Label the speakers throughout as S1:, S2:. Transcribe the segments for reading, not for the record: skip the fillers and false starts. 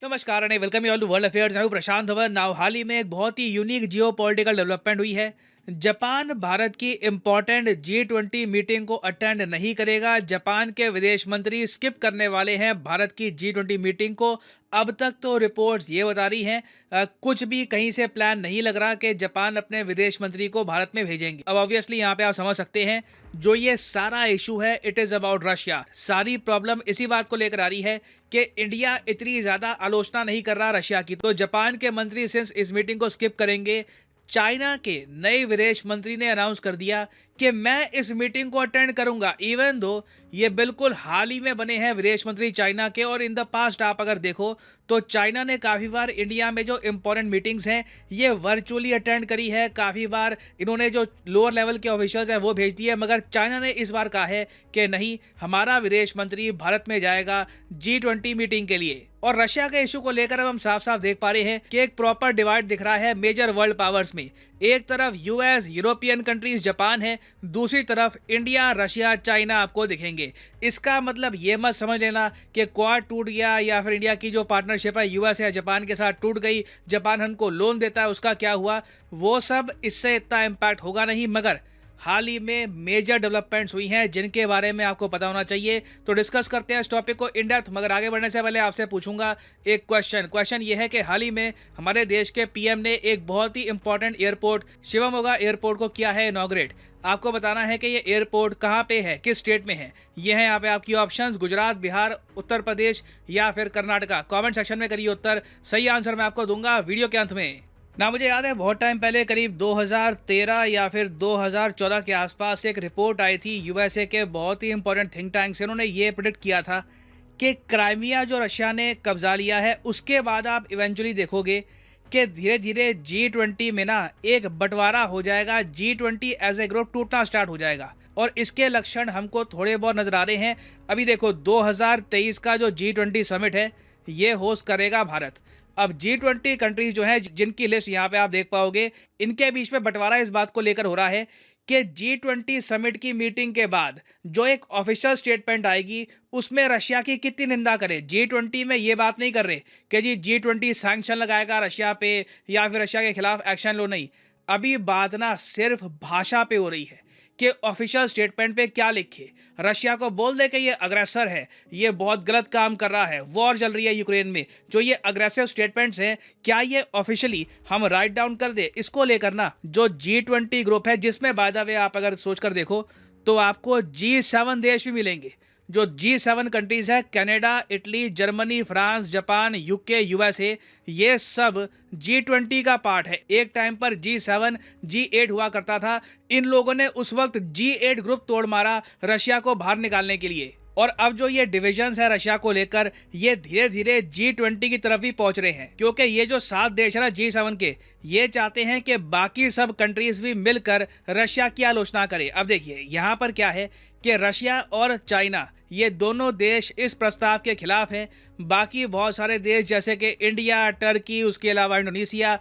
S1: नमस्कार and welcome you all to world affairs. मैं हूं प्रशांत धवन। नाउ हाल ही में एक बहुत ही यूनिक जियो पॉलिटिकल डेवलपमेंट हुई है। जापान भारत की इम्पोर्टेंट G20 मीटिंग को अटेंड नहीं करेगा। जापान के विदेश मंत्री स्किप करने वाले हैं भारत की G20 मीटिंग को। अब तक तो रिपोर्ट्स ये बता रही हैं कुछ भी कहीं से प्लान नहीं लग रहा कि जापान अपने विदेश मंत्री को भारत में भेजेंगे। अब ऑब्वियसली यहाँ पे आप समझ सकते हैं जो ये सारा इशू है इट इज़ अबाउट रशिया। सारी प्रॉब्लम इसी बात को लेकर आ रही है कि इंडिया इतनी ज़्यादा आलोचना नहीं कर रहा रशिया की, तो जापान के मंत्री सिंस इस मीटिंग को स्किप करेंगे। चाइना के नए विदेश मंत्री ने अनाउंस कर दिया कि मैं इस मीटिंग को अटेंड करूंगा, इवन दो ये बिल्कुल हाल ही में बने हैं विदेश मंत्री चाइना के। और इन द पास्ट आप अगर देखो तो चाइना ने काफ़ी बार इंडिया में जो इंपॉर्टेंट मीटिंग्स हैं ये वर्चुअली अटेंड करी है। काफ़ी बार इन्होंने जो लोअर लेवल के ऑफिशियल्स हैं वो भेज दिए, मगर चाइना ने इस बार कहा है कि नहीं, हमारा विदेश मंत्री भारत में जाएगा G20 मीटिंग के लिए। और रशिया के इशू को लेकर अब हम साफ साफ देख पा रहे हैं कि एक प्रॉपर डिवाइड दिख रहा है मेजर वर्ल्ड पावर्स में। एक तरफ यूएस, यूरोपियन कंट्रीज, जापान है, दूसरी तरफ इंडिया, रशिया, चाइना आपको दिखेंगे। इसका मतलब ये मत समझ लेना कि क्वाड टूट गया या फिर इंडिया की जो पार्टनरशिप है यूएस या जापान के साथ टूट गई, जापान हमको लोन देता है उसका क्या हुआ, वो सब इससे इतना इम्पैक्ट होगा नहीं। मगर हाल ही में मेजर डेवलपमेंट्स हुई हैं जिनके बारे में आपको पता होना चाहिए। तो डिस्कस करते हैं इस टॉपिक को इन डेप्थ। मगर आगे बढ़ने से पहले आपसे पूछूंगा एक क्वेश्चन ये है कि हाल ही में हमारे देश के पीएम ने एक बहुत ही इंपॉर्टेंट एयरपोर्ट शिवमोगा एयरपोर्ट को किया है इनॉग्रेट। आपको बताना है कि ये एयरपोर्ट कहाँ पे है, किस स्टेट में है। ये है यहाँ पे आपकी ऑप्शंस, गुजरात, बिहार, उत्तर प्रदेश या फिर कर्नाटका। कमेंट सेक्शन में करिए उत्तर। सही आंसर मैं आपको दूंगा वीडियो के अंत में। ना मुझे याद है बहुत टाइम पहले करीब 2013 या फिर 2014 के आसपास एक रिपोर्ट आई थी यूएसए के बहुत ही इंपॉर्टेंट थिंक टैंक से। उन्होंने ये प्रेडिक्ट किया था कि क्राइमिया जो रशिया ने कब्जा लिया है उसके बाद आप इवेंचुअली देखोगे कि धीरे धीरे G20 में ना एक बंटवारा हो जाएगा। G20 एज ए ग्रुप टूटना स्टार्ट हो जाएगा और इसके लक्षण हमको थोड़े बहुत नजर आ रहे हैं। अभी देखो 2023 का जो G20 समिट है ये होस्ट करेगा भारत। अब G20 कंट्रीज जो है जिनकी लिस्ट यहाँ पे आप देख पाओगे, इनके बीच में बंटवारा इस बात को लेकर हो रहा है कि G20 समिट की मीटिंग के बाद जो एक ऑफिशियल स्टेटमेंट आएगी उसमें रशिया की कितनी निंदा करे। G20 में ये बात नहीं कर रहे कि जी G20 सैंक्शन लगाएगा रशिया पे या फिर रशिया के खिलाफ एक्शन लो, नहीं। अभी बात ना सिर्फ भाषा पे हो रही है कि ऑफिशियल स्टेटमेंट पे क्या लिखे। रशिया को बोल दे कि ये अग्रेसर है, ये बहुत गलत काम कर रहा है, वॉर चल रही है यूक्रेन में। जो ये अग्रेसिव स्टेटमेंट्स हैं क्या ये ऑफिशियली हम राइट डाउन कर दे, इसको लेकर ना जो G20 ग्रुप है जिसमें बाय द वे आप अगर सोच कर देखो तो आपको G7 देश भी मिलेंगे। जो G7 कंट्रीज है Canada, Italy, Germany, France, Japan, UK, USA, ये सब G20 का पार्ट है। एक टाइम पर G7 G8 हुआ करता था। इन लोगों ने उस वक्त G8 ग्रुप तोड़ मारा रशिया को बाहर निकालने के लिए। और अब जो ये डिविजन्स है रशिया को लेकर ये धीरे धीरे G20 की तरफ ही पहुंच रहे हैं, क्योंकि ये जो 7 देश है ना G7 के, ये चाहते हैं कि बाकी सब कंट्रीज भी मिलकर रशिया की आलोचना करें। अब देखिए यहाँ पर क्या है कि रशिया और चाइना ये दोनों देश इस प्रस्ताव के खिलाफ हैं। बाकी बहुत सारे देश जैसे कि इंडिया, टर्की, उसके अलावा इंडोनेशिया,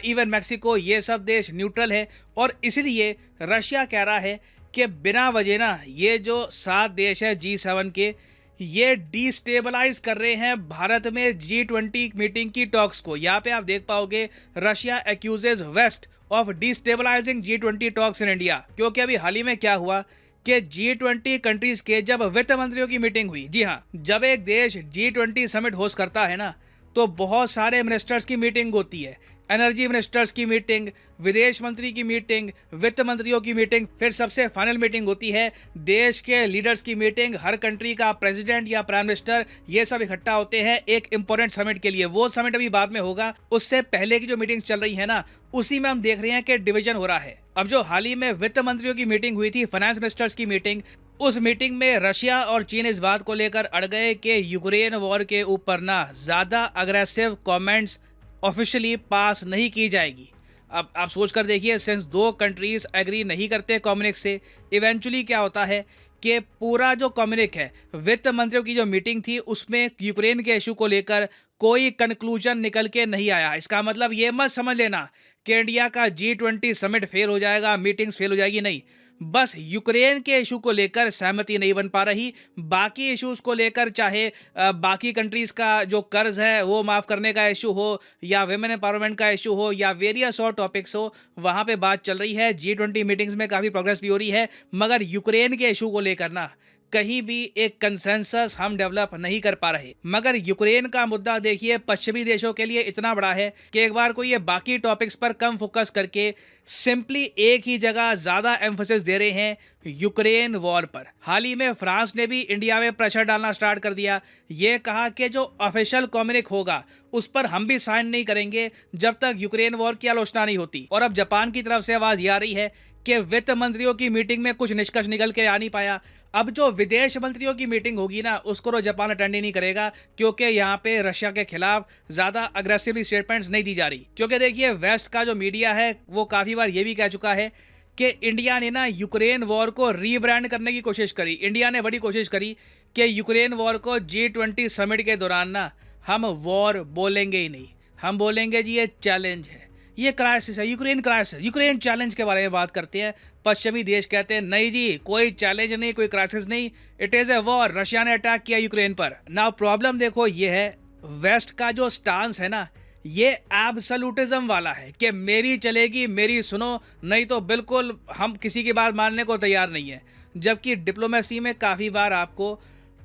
S1: इवन मैक्सिको, ये सब देश न्यूट्रल है। और इसलिए रशिया कह रहा है कि बिना वजह ना ये जो 7 देश है G7 के, ये डिस्टेबलाइज कर रहे हैं भारत में G20 मीटिंग की टॉक्स को। यहाँ पे आप देख पाओगे Russia accuses West of destabilizing G20 talks in India. क्योंकि अभी हाल ही में क्या हुआ कि G20 कंट्रीज के जब वित्त मंत्रियों की मीटिंग हुई, जी हाँ, जब एक देश G20 समिट होस्ट करता है ना तो बहुत सारे मिनिस्टर्स की मीटिंग होती है। एनर्जी मिनिस्टर्स की मीटिंग, विदेश मंत्री की मीटिंग, वित्त मंत्रियों की मीटिंग, फिर सबसे फाइनल मीटिंग होती है देश के लीडर्स की मीटिंग। हर कंट्री का प्रेसिडेंट या प्राइम मिनिस्टर ये सब इकट्ठा होते हैं एक इंपॉर्टेंट समिट के लिए। वो समिट अभी बाद में होगा, उससे पहले की जो मीटिंग चल रही है ना उसी में हम देख रहे हैं कि डिवीजन हो रहा है। अब जो हाल ही में वित्त मंत्रियों की मीटिंग हुई थी, फाइनेंस मिनिस्टर्स की मीटिंग, उस मीटिंग में रशिया और चीन इस बात को लेकर अड़ गए कि यूक्रेन वॉर के ऊपर ना ज्यादा अग्रेसिव कमेंट्स ऑफिशियली पास नहीं की जाएगी। अब आप सोच कर देखिए, सिंस 2 कंट्रीज एग्री नहीं करते कम्युनिक से, इवेंचुअली क्या होता है कि पूरा जो कम्युनिक है, वित्त मंत्रियों की जो मीटिंग थी उसमें यूक्रेन के इशू को लेकर कोई कंक्लूजन निकल के नहीं आया। इसका मतलब ये मत समझ लेना कि इंडिया का G20 समिट फेल हो जाएगा, मीटिंग्स फेल हो जाएगी, नहीं। बस यूक्रेन के इशू को लेकर सहमति नहीं बन पा रही। बाकी इश्यूज को लेकर चाहे बाकी कंट्रीज का जो कर्ज है वो माफ करने का इशू हो या विमेन एम्पावरमेंट का इशू हो या वेरियस और टॉपिक्स हो, वहां पे बात चल रही है। G20 मीटिंग्स में काफी प्रोग्रेस भी हो रही है, मगर यूक्रेन के इशू को लेकर ना कहीं भी एक कंसेंसस हम डेवलप नहीं कर पा रहे। मगर यूक्रेन का मुद्दा देखिए पश्चिमी देशों के लिए इतना बड़ा है कि एक बार को ये बाकी टॉपिक्स पर कम फोकस करके सिंपली एक ही जगह ज्यादा एम्फोसिस दे रहे हैं, यूक्रेन वॉर पर। हाल ही में फ्रांस ने भी इंडिया में प्रेशर डालना स्टार्ट कर दिया। ये कहा कि जो ऑफिशियल कम्युनिक होगा उस पर हम भी साइन नहीं करेंगे जब तक यूक्रेन वॉर की आलोचना नहीं होती। और अब जापान की तरफ से आवाज ये आ रही है कि वित्त मंत्रियों की मीटिंग में कुछ निष्कर्ष निकल के आ नहीं पाया। अब जो विदेश मंत्रियों की मीटिंग होगी ना उसको तो जापान अटेंड ही नहीं करेगा, क्योंकि यहाँ पे रशिया के खिलाफ ज्यादा अग्रेसिवली स्टेटमेंट्स नहीं दी जा रही। क्योंकि देखिए वेस्ट का जो मीडिया है वो काफी बार ये भी कह चुका है कि इंडिया ने ना यूक्रेन वॉर को रीब्रांड करने की कोशिश करी। इंडिया ने बड़ी कोशिश करी कि यूक्रेन वॉर को G20 समिट के दौरान ना हम वॉर बोलेंगे ही नहीं, हम बोलेंगे जी ये चैलेंज है, ये क्राइसिस है, यूक्रेन क्राइसिस, यूक्रेन चैलेंज के बारे में बात करते हैं। पश्चिमी देश कहते हैं नहीं जी कोई चैलेंज नहीं, कोई क्राइसिस नहीं, it is a war, Russia ने अटैक किया यूक्रेन पर। नाउ प्रॉब्लम देखो ये है, वेस्ट का जो स्टांस है ना ये एब्सोल्यूटिज्म वाला है कि मेरी चलेगी मेरी सुनो, नहीं तो बिल्कुल हम किसी की बात मानने को तैयार नहीं है। जबकि डिप्लोमेसी में काफ़ी बार आपको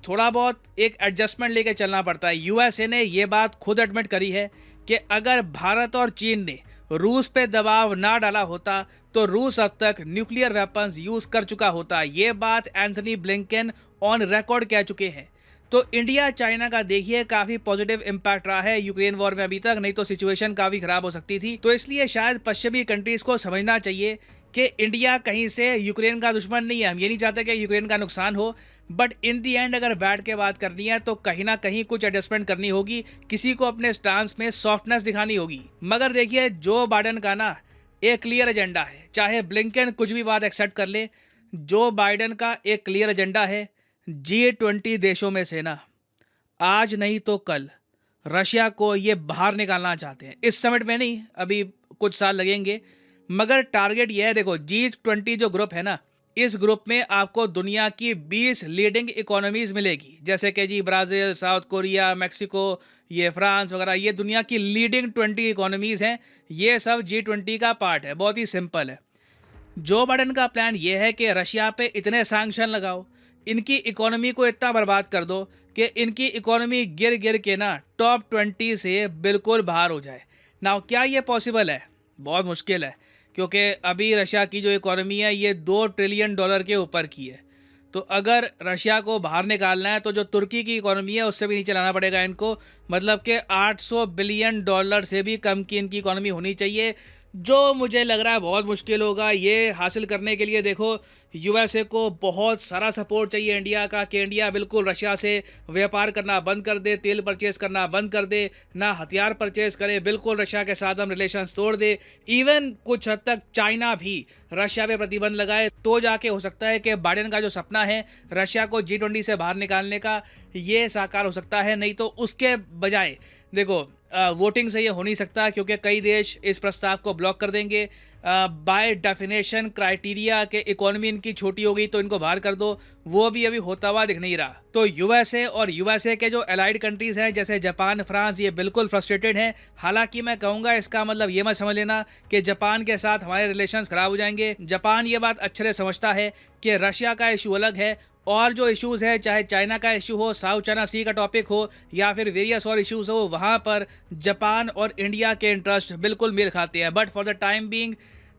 S1: थोड़ा बहुत एक एडजस्टमेंट लेके चलना पड़ता है। यूएसए ने ये बात खुद एडमिट करी है कि अगर भारत और चीन ने रूस पे दबाव ना डाला होता तो रूस अब तक न्यूक्लियर वेपन्स यूज कर चुका होता। ये बात एंथनी ब्लिंकन ऑन रिकॉर्ड कह चुके हैं। तो इंडिया चाइना का देखिए काफी पॉजिटिव इंपैक्ट रहा है यूक्रेन वॉर में अभी तक, नहीं तो सिचुएशन काफी खराब हो सकती थी। तो इसलिए शायद पश्चिमी कंट्रीज को समझना चाहिए कि इंडिया कहीं से यूक्रेन का दुश्मन नहीं है। हम ये नहीं चाहते कि यूक्रेन का नुकसान हो, बट इन दी एंड अगर बैठ के बात करनी है तो कहीं ना कहीं कुछ एडजस्टमेंट करनी होगी, किसी को अपने स्टांस में सॉफ्टनेस दिखानी होगी। मगर देखिए जो बाइडेन का ना एक क्लियर एजेंडा है, चाहे ब्लिंकन कुछ भी बात एक्सेप्ट कर ले, जो बाइडेन का एक क्लियर एजेंडा है G20 देशों में से ना आज नहीं तो कल रशिया को ये बाहर निकालना चाहते हैं। इस समिट में नहीं, अभी कुछ साल लगेंगे, मगर टारगेट ये है। देखो G20 जो ग्रुप है ना, इस ग्रुप में आपको दुनिया की 20 लीडिंग इकोनॉमीज मिलेगी, जैसे कि जी ब्राज़ील, साउथ कोरिया, मेक्सिको, ये फ्रांस वगैरह, ये दुनिया की लीडिंग 20 इकोनॉमीज हैं। ये सब G20 का पार्ट है। बहुत ही सिंपल है। जो बाइडेन का प्लान ये है कि रशिया पे इतने सैंक्शन लगाओ, इनकी इकोनॉमी को इतना बर्बाद कर दो कि इनकी इकोनॉमी गिर गिर के ना टॉप 20 से बिल्कुल बाहर हो जाए। ना क्या ये पॉसिबल है? बहुत मुश्किल है, क्योंकि अभी रशिया की जो इकोनॉमी है ये $2 ट्रिलियन के ऊपर की है। तो अगर रशिया को बाहर निकालना है तो जो तुर्की की इकोनॉमी है उससे भी नीचे लाना पड़ेगा इनको, मतलब कि $800 बिलियन से भी कम की इनकी इकोनॉमी होनी चाहिए, जो मुझे लग रहा है बहुत मुश्किल होगा। ये हासिल करने के लिए देखो यूएसए को बहुत सारा सपोर्ट चाहिए इंडिया का, कि इंडिया बिल्कुल रशिया से व्यापार करना बंद कर दे, तेल परचेज करना बंद कर दे, ना हथियार परचेज करे, बिल्कुल रशिया के साथ हम रिलेशंस तोड़ दे। इवन कुछ हद तक चाइना भी रशिया पे प्रतिबंध लगाए तो जाके हो सकता है कि बाइडेन का जो सपना है रशिया को G20 से बाहर निकालने का ये साकार हो सकता है। नहीं तो उसके बजाय देखो वोटिंग से ये हो नहीं सकता, क्योंकि कई देश इस प्रस्ताव को ब्लॉक कर देंगे। बाय डेफिनेशन क्राइटेरिया के इकोनॉमी इनकी छोटी हो गई तो इनको बाहर कर दो, वो भी अभी होता हुआ दिख नहीं रहा। तो यूएसए और यूएसए के जो अलाइड कंट्रीज हैं जैसे जापान, फ्रांस, ये बिल्कुल फ्रस्ट्रेटेड हैं। हालांकि मैं कहूँगा इसका मतलब ये मत समझ लेना कि जापान के साथ हमारे रिलेशंस खराब हो जाएंगे। जापान ये बात अच्छे से समझता है कि रशिया का इशू अलग है और जो इश्यूज़ है, चाहे चाइना का इशू हो, साउथ चाइना सी का टॉपिक हो या फिर वेरियस और इश्यूज़ हो, वहाँ पर जापान और इंडिया के इंटरेस्ट बिल्कुल मेल खाते हैं। But for the time being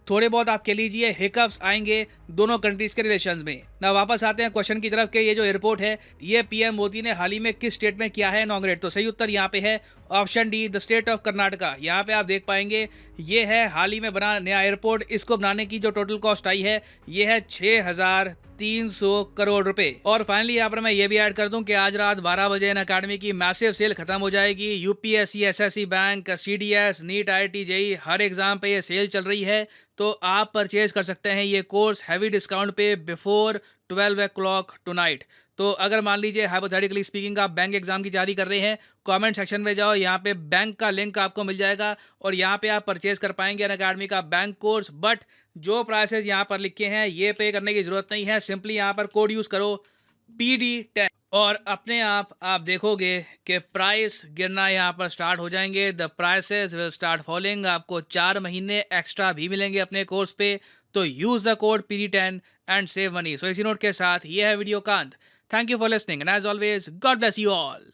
S1: थोड़े बहुत आप कह लीजिए हिकअप्स आएंगे दोनों कंट्रीज़ के रिलेशंस में। ना वापस आते हैं क्वेश्चन की तरफ कि ये जो एयरपोर्ट है ये पीएम मोदी ने हाल ही में किस स्टेट में किया है इनॉग्रेट। तो सही उत्तर यहाँ पे है option D, the state of Karnataka. यहाँ पे आप देख पाएंगे ये है हाल ही में बना नया एयरपोर्ट। इसको बनाने की जो टोटल कॉस्ट आई है ये है 6,300 करोड़ रुपए। और फाइनली यहाँ पर मैं ये भी ऐड कर दूं कि आज रात 12 बजे इन अकेडमी की मैसिव सेल खत्म हो जाएगी। UPSC, SSC bank, CDS, NEET, IIT, JEE हर एग्जाम पे ये सेल चल रही है, तो आप परचेज कर सकते हैं ये कोर्स हैवी डिस्काउंट पे बिफोर 12 o'clock टुनाइट। तो अगर मान लीजिए हाइपोथेटिकली स्पीकिंग आप बैंक एग्जाम की तैयारी कर रहे हैं, कमेंट सेक्शन में जाओ, यहाँ पे बैंक का लिंक आपको मिल जाएगा और यहाँ पे आप परचेज कर पाएंगे अनअकैडमी का बैंक कोर्स। बट जो प्राइसेस यहाँ पर लिखे हैं ये पे करने की जरूरत नहीं है, सिंपली यहाँ पर कोड यूज करो PD10 और अपने आप देखोगे कि प्राइस गिरना यहाँ पर स्टार्ट हो जाएंगे। The prices will start falling. आपको 4 महीने एक्स्ट्रा भी मिलेंगे अपने कोर्स पे। तो use the code PD10 and save money. So इसी नोट के साथ ये है वीडियो का अंत। Thank you for listening and as always God bless you all.